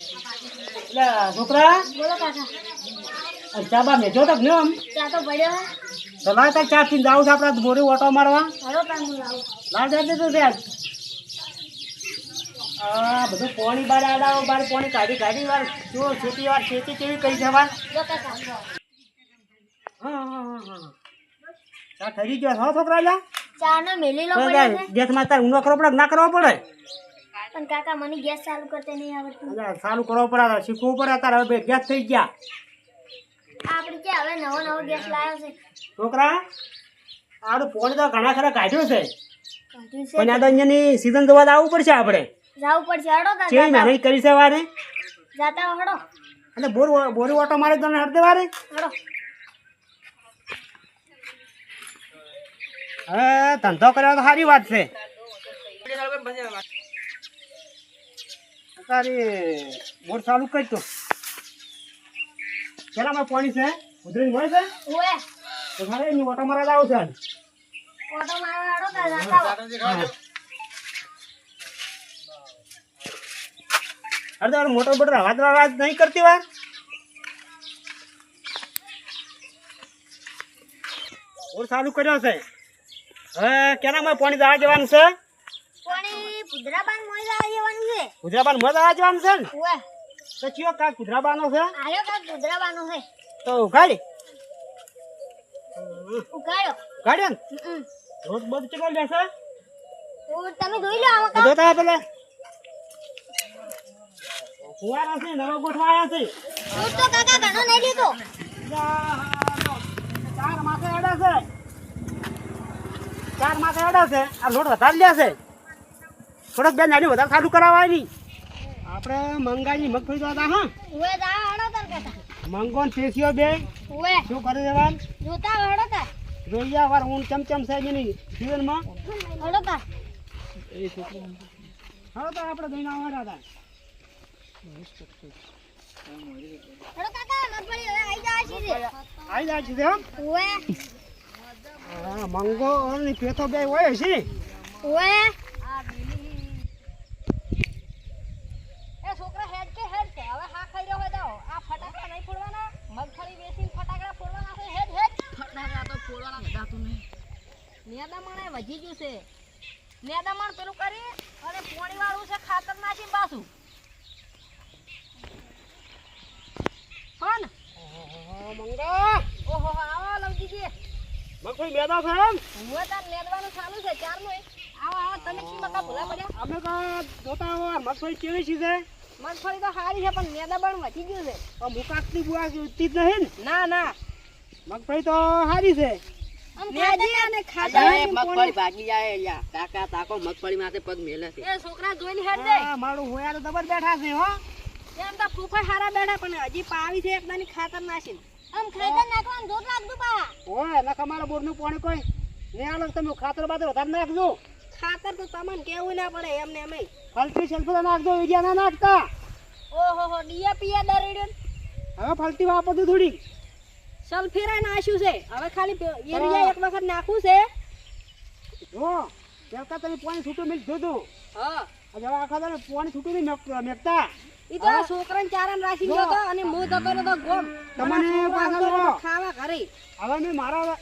છોકરા બોલો કાકા. ચા બા મેજો તક ને આમ ચા તો પડ્યો હે. તમારે તક ચા પીને જાવ છે આપણે બોરે ઓટો મારવા હળો તાન હું લાવું. લાલ દે તો ત્યાં આ બધું પાણી બાર આડાવો બાર પાણી કાઢી વાર જો ખેતી કેવી કરી છે વાર જો કાકા. હા ચા ઠરી ગયો હો છોકરા જા ચા નો મેલી લો પડ્યો છે. ગેસમાં તાર ઊંડો કરવો પડે કે ના કરવો પડે પણ કાકા મને ગેસ ચાલુ કરતે નહીં આવડતું. અલ્યા સારું કરવો પડે શીખવું પડે તારે હવે ગેસ થઈ ગયા આપણે કે હવે નવો ગેસ લાવ્યો છે. છોકરા આડું પાણી તો ઘણા ખરા કાઢ્યું છે કાઢ્યું છે. પણ આ તો અહીંયાની સીઝન જોવા આવવું પડશે આપણે જાવું પડશે. હળો તાન કેવી કાકા. મહેનત કરી છે વારે જાતા હળો. અને બોરી ઓટો મારે તને હરદે વારે હળો. હવે ધંધો કર્યો તો સારી વાત છે તારી બોર ચાલુ કરી તો પેલામાં પાણી છે ઉધરી મળે છે ઓએ તો મારે એની ઓટો મારા આવું છે ઓટો મારવા હળો તાન જાતા હો. અરે મોટો બોટર અવાજ નહીં કરતી વાર બોર ચાલુ કર્યો છે હવે કેનામાં પાણી દાવા જવાનું છે પાણી પુદરાબાન મોઈ લાવી જવાનું છે. ગુજરાબાન મજા આવવા જવાનું છે ને ઓએ તો ચિયો કાક ગુજરાબાનો છે આયો કાક પુદરાબાનો છે. તો ઉઘાડી ઉગાડ્યો. ગાડી ને હમ. રોજ બધું ચલો લેશે તમે જોઈ લો આમાં કાક. જોતા પેલા ફુવારા છે નવા ગોઠવાયા છે દૂધ તો કાકા ઘણો નહીં લીધો. ચાર માથે અડા છે આ લોટ વધારે લે છે થોડોક બે નાની વધારે ચાલુ કરાવવાની આપણે મંગાની મગફળી તો હતા હા ઓએ જા હળો તાન કાકા. મંગો ને પેશીઓ બે ઓએ શું કરી દેવાન જોતા હળો તાન. રોયા વાર ઊન ચમચમ છે એની જીવનમાં હળો તાન. હવે તો આપણે દઈને આવવાના હતા હળો કાકા મગફળી હવે આઈ જાય છે. આવી જાય છે એમ ઓએ હા મંગો અને પેથો બે હોય છે ઓએ એ છોકરા હેડ કે હવે હા ખાઈ રહ્યો હોય તો આ ફટાકડા નહીં ફોડવાના. મગફળી વેચીને ફટાકડા ફોડવાના છે. હેડ ફટાકડા તો ફોડવાના ગદાતું નહીં. નેદામણ વધી ગયું છે. નેદામણ પેલું કરી અને પોણી વાળું છે ખાતર નાખી પાછું કોણ. મંગા ઓહો આવો લવજીજી. મગફળી મેદા છે એમ હું તાર નેદવાનું ચાલુ છે ચારનું. આવો તમે કી મકા ભૂલા પડ્યા. અમે તો જોતા હોય મગફળી કેવી છે મગફળી તો સારી છે પણ નેદામણ વધી ગયું છે. મુકાકની બુઆ ઉઠતી જ નહીં ને ના મગફળી તો સારી છે આમ ખાજી અને ખાજા મગફળી ભાગી જાય યા કાકા તાકો મગફળી માથે પગ મેલે છે એ છોકરા જોઈને હેડ જાય. હા, મારું હોયા તો દબર બેઠા છે હો એમ તો ફૂફા હારા બેઠા પણ હજી પાવી છે એકદાની ખાતર નાખીને. આમ ખાતર નાખવાનું જોત લાગતું પા. ઓય ના તમારા બોરનું પાણી કોઈ ને આલો તમે ખાતર બાતર વધારે નાખજો ખાતર તો તમને કેવું ના પડે એમને એમ. ફલટી સલ્ફર નાખજો વિડિયા ના નાખતા ઓહો ડીએપી દરેડ્યો હવે ફલટી વાપરજો થોડી સલ્ફેરા નાખ્યું છે. હવે ખાલી યુરિયા એક વખત નાખવું છે. જો પેલકા તમે પાણી છૂટું મિલ જોજો હા હવે આખા તમે પાણી છૂટું નહીં મેકતા ઈ તો આ છોકરાને ચારાને રાખી ગયો તો અને હું જતો રહ્યો તો ગોમ. તમને પાછા ખાવા ઘરે. હવે મેં મારા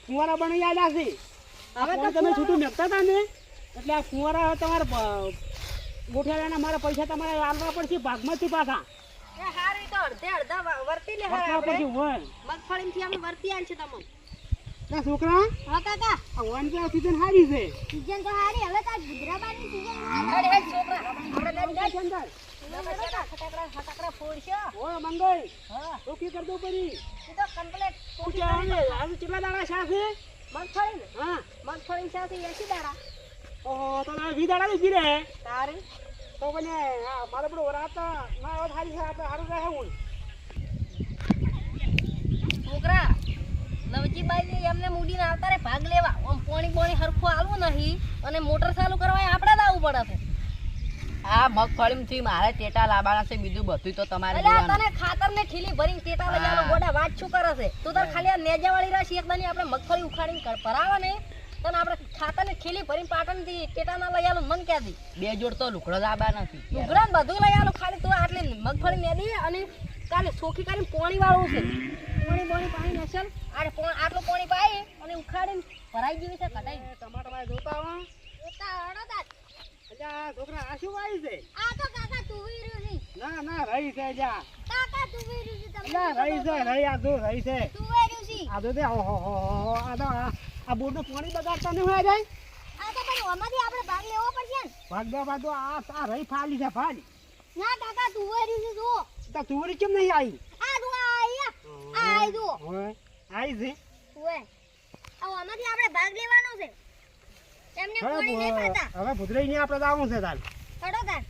કુંવારા બની આવ્યા છે હવે હવે તો તમે છૂટું મેકતા હતા ને એટલે આ કુંવારા હવે તમારે ગોઠિયાના મારા પૈસા તમારે આલવા પડશે ભાગમાંથી પાછા એ હારી તો અડધા વર્તી લે આપવા હારા પડશે આપણે. હોય મગફળીથી અમે વર્તી આલ છે તમને. ના છોકરા હા કાકા આ વન કે સીઝન સારી છે સીઝન તો હારી. હવે તાર ગુજરાતની સીઝન હેડ હેડ છોકરા આપણે લઈ જાય ફટાકડા ફોડશો. ઓય મંગળ હા ઓકે કર દો પરી ઈ તો કમ્પ્લીટ પૂછે આજે કેટલા દાડા શા છે મગફળી ને હા મગફળી સાથે 80 દાડા ઓહો તો ના વી દાડા લીધી રે તારી. તો બને મારે પણ રાત ના હવે સારી છે આપણે સારું રહે હું છોકરા લવજીબાઈ ને એમને મૂડીને આવતા રે ભાગ લેવા. આમ પોણી હરખું આલવું નહીં અને મોટર ચાલુ કરવા આપણે જ આવવું પડે છે. આ મગફળીમાંથી મારે ટેટા લાવવાના છે બીજું બધું તો તમારે અલ્યા જોવાનું. તને ખાતર ને ઠીલી ભરીને ટેટા લઈ આલો. હા. ગોડા વાત શું કરે છે તું તાર ખાલી આ નેજાવાળી રાશી એકદાની આપણે મગફળી ઉખાડીને ભરાવા ને તને આપણે ખાતર ને ઠીલી ભરીને પાટણથી ટેટા ના લઈ આલો મન ક્યાંથી. બે જોડ તો લુકડો લાવવા નથી લુગડા ને બધું લઈ આલો ખાલી તું આટલી મગફળી મેલી અને કાલે સોખી કરીને પોણી વાળવું છે પોણી પાણી નસલ આરે આટલું પોણી પાઈ અને ઉખાડીને ભરાઈ જેવી છે કટાઈ ટમાટર ભાઈ જોતા આવો દાદ અલ્યા છોકરા આ શું વાય છે આ તો કાકા તુવી રહ્યું છે ના ના રહી છે જા કાકા તુવી રહ્યું છે તમે અલ્યા રહી છે રહી આ જો રહી છે તુવી રહ્યું છે આ જો દે ઓહો આ તો આ બોર્ડનું પાણી બગાડતા નહીં હોય જાય આ તો પણ ઓમાંથી આપણે ભાગ લેવો પડશે ને ભાગો આ રહી ફાલી છે ફાલી ના કાકા તુવી રહ્યું છે જો તો તુવરી કેમ નહીં આવી આ જો આ જો હવે આવી છે ઓએ આ ઓમાંથી આપણે ભાગ લેવાનો છે એમને પોણી નહીં પાતા હવે ભૂતરાઈ ને આપણે આવું છે તાર ચડો તાર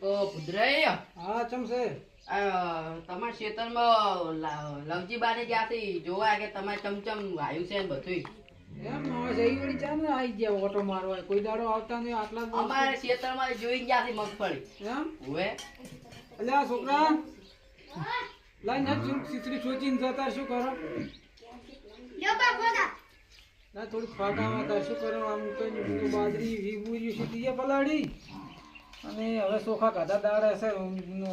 ઓ ભુદ્રય હા ચમ છે તમારા ખેતરમાં લવજી બાને જ્યાંથી જોવા કે તમારે ચમચમ વાયુ છે ને બધું એમ હવે જઈ વળી ચાલ ને આવી ગયા ઓટો મારવા કોઈ દાડો આવતા નહીં આટલા જ અમારે ખેતરમાં જોઈ જ્યાંથી મગફળી એમ હવે અલ્યા છોકરા લાઈ ના ખીચડી સોચીને જતા શું કરો લ્યો બા ગોદા ના થોડીક ફાટામાં હતા શું કરો આમ તો બાજરી વીબુરી સીધી પલાળી અને હવે ચોખા કાઢા દાડે હશે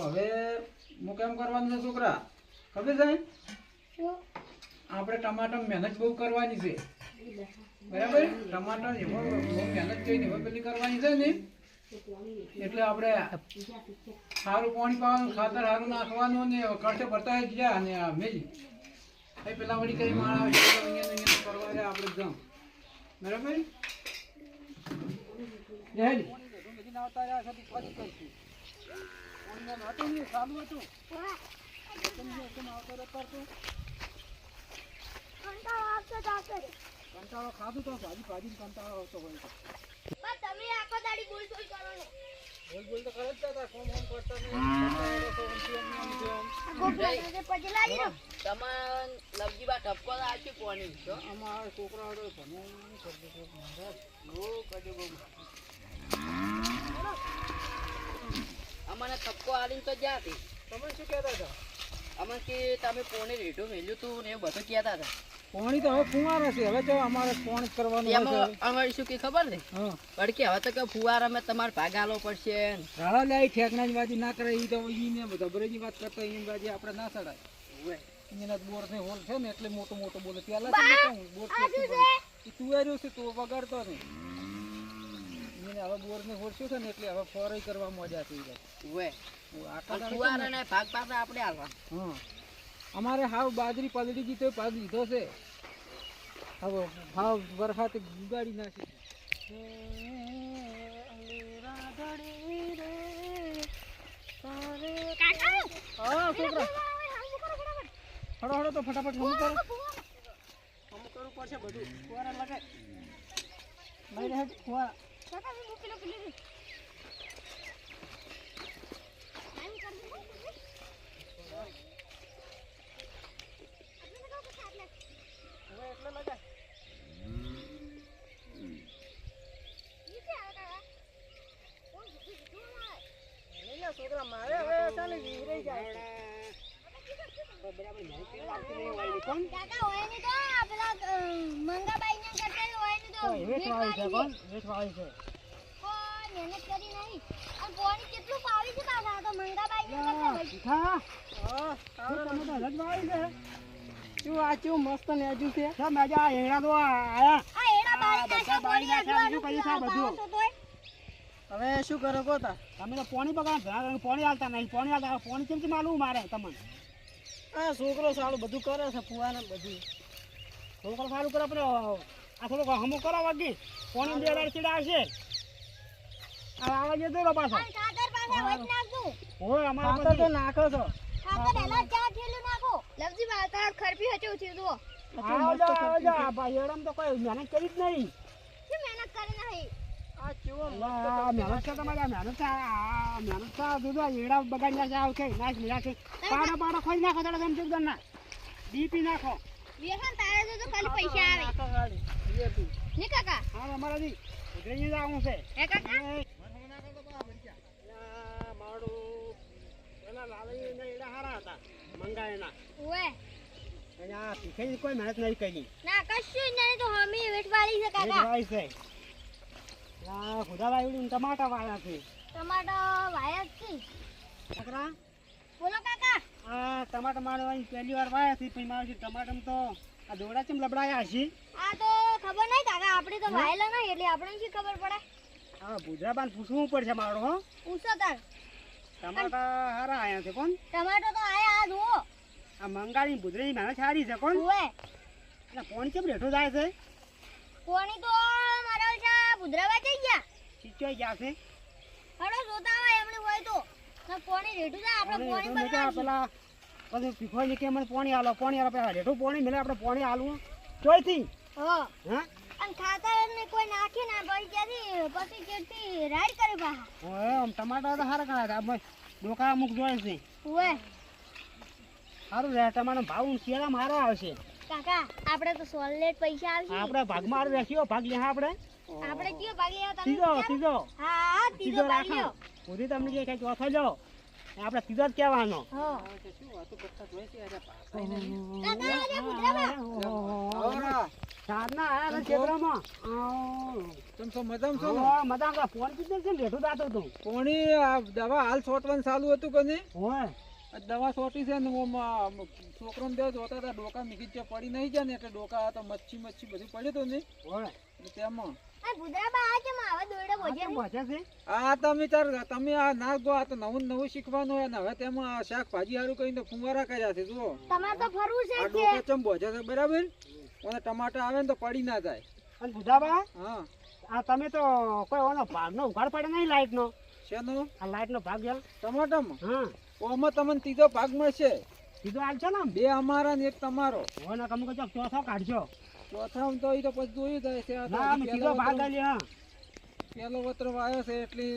હવે હું કેમ કરવાનું છે છોકરા ખબર છે આપણે ટમાટર મહેનત બહુ કરવાની છે બરાબર ટમાટર એમાં બહુ મહેનત કરીને હવે પેલી કરવાની છે ને એટલે આપણે સારું પાણી પાવાનું ખાતર સારું નાખવાનું ને ખર્ચે ભરતા જ ગયા અને મેલી એ પેલા વળી કઈ માળ આવે છે અહીંયા કરવા જાય આપણે જમ બરાબર જહેલી આવતા રહ્યા છે પછી કરીશું હતું ને ચાલુ હતું કંટાળો ખાધું તો ભાજી કંટાળો આવતો હોય તો બા તમે આખો દાડી બોલ બોલ કરો ને બોલ તો કરે જ હતા કોમ હોમ કરતા નહીં પછી લાગી રહ્યો તમારે લવજી બા ઠપકો આપ્યું પોણી તો અમારા છોકરા ભણવાનું કરતો મહારાજ બહુ કજો બહુ અમને ઠપકો આલીને તો જ્યાંથી તમે શું કહેતા હતા અમને કે તમે પોણી રેઢું મેલ્યું તું ને એવું બધું કહેતા હતા પાણી તો હવે ફુવારા છે હવે તો અમારે પાણી કરવાનું હોય એમાં છે અમારે શું કે ખબર ને હા વળકે હવે તો કે ફુવારામાં તમારે ભાગ આલવો પડશે ને. રાળા લે ઠેકણાની બાજી ના કરે એ તો ઈને ધબરેની વાત કરતા એની બાજી આપણે ના ચડાય એના બોર ને હોલ છે ને એટલે મોટો મોટો બોલે પેલા તો મોટો બોર છે તું આવ્યો છે તો વગાડતો નહીં એને હવે બોર ને હોલ છે ને એટલે હવે ફોરઈ કરવા મજા થઈ જાય ઉવે. આખા પણ દાડે ફુવારાને ભાગ પાછા આપણે આલવા. હા અમારે હાવ બાજરી પલળી ગઈ તો ભાગ લીધો છે હવે ભાવ વરસાદ ગુગાડી નાખી હા છોકરા હડો હડો તો ફટાફટ હમ કરો હમ કરવું પડશે બધું ફુવારા લગાય લઈ રહે ફુવારા હવે એટલે લગાય છોકરા મારે હવે ચાલે વિવરાઈ જાય કાકા હોય ની તો પેલા મંગાબાઈ ને કરતે હોય ની તો હેઠ વાળી છે કોણ હેઠ વાળી છે કોઈ મહેનત કરી નહીં અને પોણી કેટલું પાવી છે કાકા તો મંગાબાઈ ને કરતે હોય હા હા તમે તો હજ વાળી છે શું આ કેવું મસ્ત નેજુ છે સર મજા એડા તો આયા આ એડા બારી નાખ્યા બધા બારી પોણી નાખ્યા, આજુ બીજું કઈ છે બધું. હવે શું કરો કોતા તમે તો પાણી બગાડ પાણી હાલતા નહીં પાણી હાલતા પાણી કેમ કે માલું મારે તમને આ છોકરો સારું બધું કરે છે ફુવાને બધું છોકરો સારું કરે પણ આ થોડુંક હમું કરો વાગી પાણી બે વાર ચીડા આવશે આ આવા જે દોરો પાછો અને ખાતર પાસે વચ નાખું હોય અમારા ખાતર તો નાખો છો ખાતર એલા ચા થેલું નાખો લવજી વાતા ખરપી હચો છે તો આવો ભાઈ એડમ તો કોઈ મહેનત કરી જ નહીં શું મહેનત કરી નહીં આ કેવો આ મહેનત છે તમારે આ મહેનત છે આ મહેનત છે દૂધ એડા બગાડી નાખે આવ કે નાખ મિલા છે પાડા ખોઈ નાખો થોડા સમજ ગણ ના ડીપી નાખો વેહન તારે તો ખાલી પૈસા આવે ની કાકા હા અમારા જી ઉધરી જ આવું છે હે કાકા મારું પેલા લાલી ને એડા હારા હતા મંગાયેના ઓએ અને આ પીખે કોઈ મહેનત નહીં કરી ના કશું જ નહીં તો હમી વેઠવાળી છે કાકા ભાઈ છે આ ખુદાભાઈ ઉડીને ટમાટા વાળા છે ટમાટો વાયા જ છે. છોકરા બોલો કાકા. આ ટમાટા મારો અહીં પહેલી વાર વાયા છે પછી મારું ટમાટમ તો આ દોડા ચમ લબડાયા હશે આ તો ખબર નહીં કાકા, આપણે તો વાયેલા નહીં એટલે આપણે શી ખબર પડે. હા ભૂજરાબાન પૂછવું પડશે મારો હો પૂછો તાર. ટમાટા હારા આયા છે કોણ ટમાટો તો આયા આ જુઓ. આ મંગાળી ભૂદરી મહેનત સારી છે કોણ જુએ. એટલે પોણી કેમ રેઠો જાય છે કોણી તો મારા છે ભુદ્રાવા જઈ ગયા. ચીચોઈ ગયા છે હડો જોતા હોય એમણે હોય તો ના કોણી રેઠું જાય આપણે કોણી બનાવીશું. પેલા બધું પીખોઈ કે મને પોણી આલો પેલા રેઠું પોણી મિલે આપણે પોણી આલવું ચોઈથી હા. હા અને ખાતર ને કોઈ નાખી ના પછી ત્યાંથી પછી કેટલી રાઈડ કરી પાછા. ઓય આમ ટમાટા તો સારા કરા છે ડોકા અમુક જોઈ છે હોય સારું રહે ટમાટો ભાવ શેરા મારા આવશે કાકા આપણે તો સોલેટ પૈસા આવશે. આપણે ભાગમાં હારું રહેશો ભાગ લે આપણે આપણે કયો ભાગ લેવા તમે ત્રીજો વિચારો? ત્રીજો હા હા ત્રીજો ભાગ લ્યો. સુધી તમને જે કઈ ચોથો લો આપણે ત્રીજો જ કહેવાનો હા. કાકા અરે ભુદ્રાવા. સારના આયા ને ખેતરમાં તમે શું મજામાં છો ને? મજા ફોન કીધે છે ને રેઠું દાતો તું પોણી આ દવા હાલ છોટવાનું ચાલુ હતું કે નહીં? હોય આ દવા છોટી છે ને છોકરાને દેવ જોતા હતા ડોકા મીકી જે પડી નહીં જાય ને એટલે ડોકા તો મચ્છી બધું પડ્યું હતું ને હોય એટલે તેમાં આ ભુદ્રાવા આ કેમ આવે દોડે બોજે કેમ પહોંચે છે આ તમે આ ના ગો આ તો નવું શીખવાનું હોય ને હવે તેમાં આ શાકભાજી હારું કહીને ફુવારા કર્યા છે જુઓ તમારે તો ફરવું છે આ કે ડોકા ચમ બોજે છે બરાબર અને ટમાટા આવે ને તો પડી ના જાય અને બુધાબા હા આ તમે તો કોઈ ઓનો ભાગનો ઉઘાડ પડે નહીં લાઈટનો શેનો આ લાઈટનો ભાગ યાર ટમાટામાં હા ઓમાં તમને ત્રીજો ભાગ મળશે સીધો હાલશો ને આમ બે અમારા ને એક તમારો હોય ને તમે કચો ચોથો કાઢશો ચોથામાં તો ઈ તો પછી જોયું જાય છે આ તો ના અમે હજી સીધો ભાગ પહેલો આલી હા પેલો વત્ર વાયો છે એટલે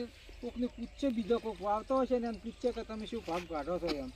કોકને પૂછશે બીજો કોક વાવતો હશે ને એને પૂછશે કે તમે શું ભાગ કાઢો છો એમ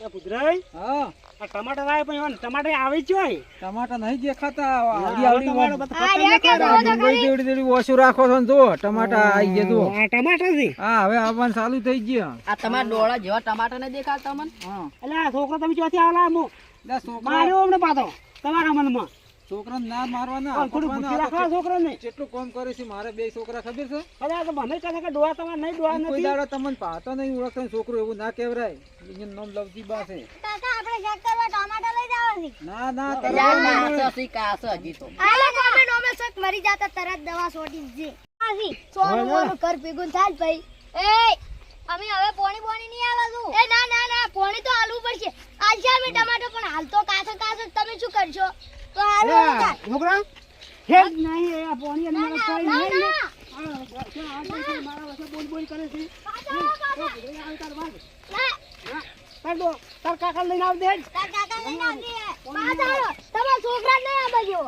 એ પુત્રાઈ હા આ ટમાટર આવે પણ એવા ને ટમાટર આવી જ હોય ટમાટા નહીં દેખાતા આવડી આવડી બધું આ ખતરનાક કે આવે. જો મુંબઈ જેવડી જેવડી ઓછું રાખો છો ને જુઓ ટમાટા આવી ગયા જુઓ આ ટમાટર છે હા હવે આવવાનું ચાલુ થઈ ગયા આ તમારા ડોળા જેવા ટમાટર ને દેખાતા મને હા એટલે આ છોકરો તમે ચોથી આવેલા મુ એટલે છોકરા માર્યો અમને પાછો તમારા મનમાં છોકરાને ના મારવાના પણ થોડું બુદ્ધિ રાખવા છોકરો ને જેટલું કામ કરે છે મારે બે છોકરા ખબર છે અરે આ તો મને કહે કે ડોહા તમારે નહીં ડોહા કોઈ નથી દાડો તમને પાતો નહીં ઓળખતો ને છોકરો એવું ના કહેવરાય એનું નામ લવજી બા છે કાકા આપણે શાક કરવા ટમાટા લઈ જવા છે. ના ના કાસો હજી તો હાલો કોમેન્ટ અમે શક મરી જાતા તરત દવા છોટી દીધી. આસી સોનું ઓનું ઘર ભેગું થાય ભાઈ. એ અમે હવે પોણી નહીં આલાતું. એ ના ના ના પોણી તો આલવું પડશે. આલશે અમે ટમાટર પણ હાલ તો કાસો તમે શું કરશો? તો હાલો અરે, છોકરા હેડ નહીં એ આ પોણી અને મારા કોઈ ના નહીં ના આ મારા વચ્ચે બોલ કરે છે ના તાર દો તાર કાકા લઈને આવ દે તાર કાકા લઈને આવજે. પાછળ તમારા છોકરા નહીં આવજો.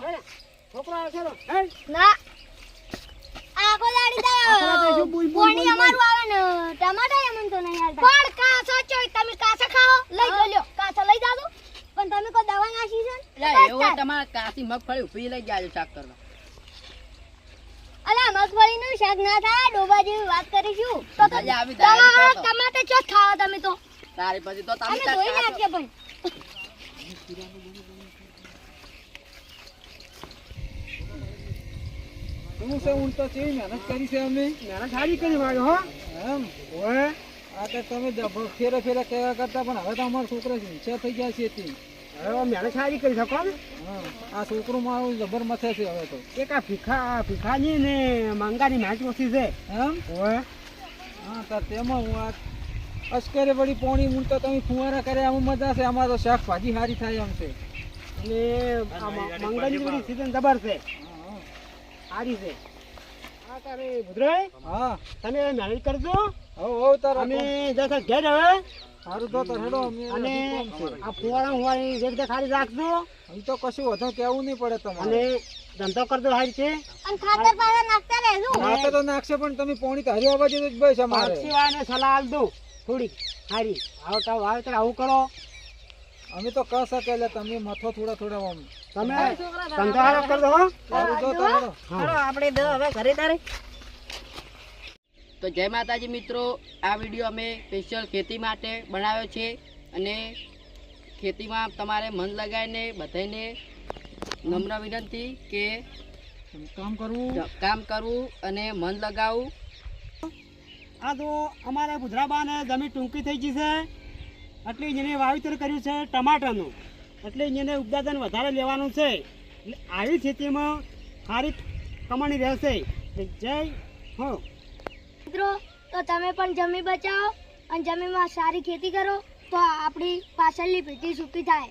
છોકરા છે હેડ ના આખો દાડી આખો દાડી શું બોલ, બોલ, પોણી બોલ, અમારું આવે ને ટમાટા એમ તો નહીં આવતા. પણ કાસો ચોય તમે કાસા ખાઓ લઈ ગયો કાસા લઈ જાજો. પણ તમે કોઈ દવા નાખી છે ને? એટલે એવું હોય તમારા કાશી મગફળી ઉભી લઈ જાજો શાક કરવા અલા મગફળીનું શાક ના થાય ડોબા જેવી વાત કરીશું તો તો આજે આવી દવા દાળ તો. ટમાટર ચોથ ખાઓ તમે તો તારી પછી તો તમે અમે કાંઈક ધોઈ કાશો. નાખીએ પણ શું છે ઊંટ તો કેવી મહેનત કરી છે અમે મેરા સારી કરી માર્યો હો એમ ઓય આ તો તમે ફેરે કહેવા કરતા પણ હવે તો અમારા છોકરા હિંસા થઈ ગયા છે તે હવે મેરા સારી કરી શકો ને હા આ છોકરું મારું જબર મથે છે હવે તો એક આ ભીખાની ને મંગાની મેચ ઓછી છે એમ ઓય હા તો તેમાં હું આ અશ્કરે વળી પોણી ઊંટ તો તમે ફુવારા કરે આમાં મજા છે અમારે તો શાકભાજી સારી થાય એમ છે અને આ મંગાની બધી સીઝન જબર છે હા, સારી છે આ તારે ભુદ્રાઈ હા તમે મહેનત કરજો હવે તારા અમે જશે ઘેર હવે સારું તો હેડો અમે અને હજી કોમ છે આ ફુવારા હુવારી રેખ ખાલી રાખજો અહીં તો કશું વધુ કહેવું નહીં પડે તમારે અને ધંધો કરજો સારી છે અને ખાતર પાછા નાખતા રહેજો. રાતે તો નાખશે પણ તમે પોણી તો હરી આવવા જેવું જ બસ અમારે પારસીવાને સલાહ આલ દઉં થોડી સારી વાવેતર આવું કરો અમે તો કહ શકે એટલે તમે મથો થોડા આમ તમે ધંધો સારો કરજો હો સારું જો તો હેડો આપણે દો હવે ઘરે તારે તો જય માતાજી મિત્રો, આ વિડીયો અમે સ્પેશિયલ ખેતી માટે બનાવ્યો છે અને ખેતીમાં તમારે મન લગાવીને બધાને નમ્ર વિનંતી કે કામ કરવું કામ કરવું અને મન લગાવવું. આ તો અમારે બુધરાબાને જમીન ટૂંકી થઈ ગઈ છે એટલે જેને વાવેતર કર્યું છે ટમાટરનું, એટલે જેને ઉત્પાદન વધારે લેવાનું છે. એટલે આવી ખેતીમાં સારી કમાણી રહેશે. જય હો. મિત્રો તો તમે પણ જમીન બચાવો અને જમીનમાં સારી ખેતી કરો તો આપણી પાછળની પેઢી સુખી થાય.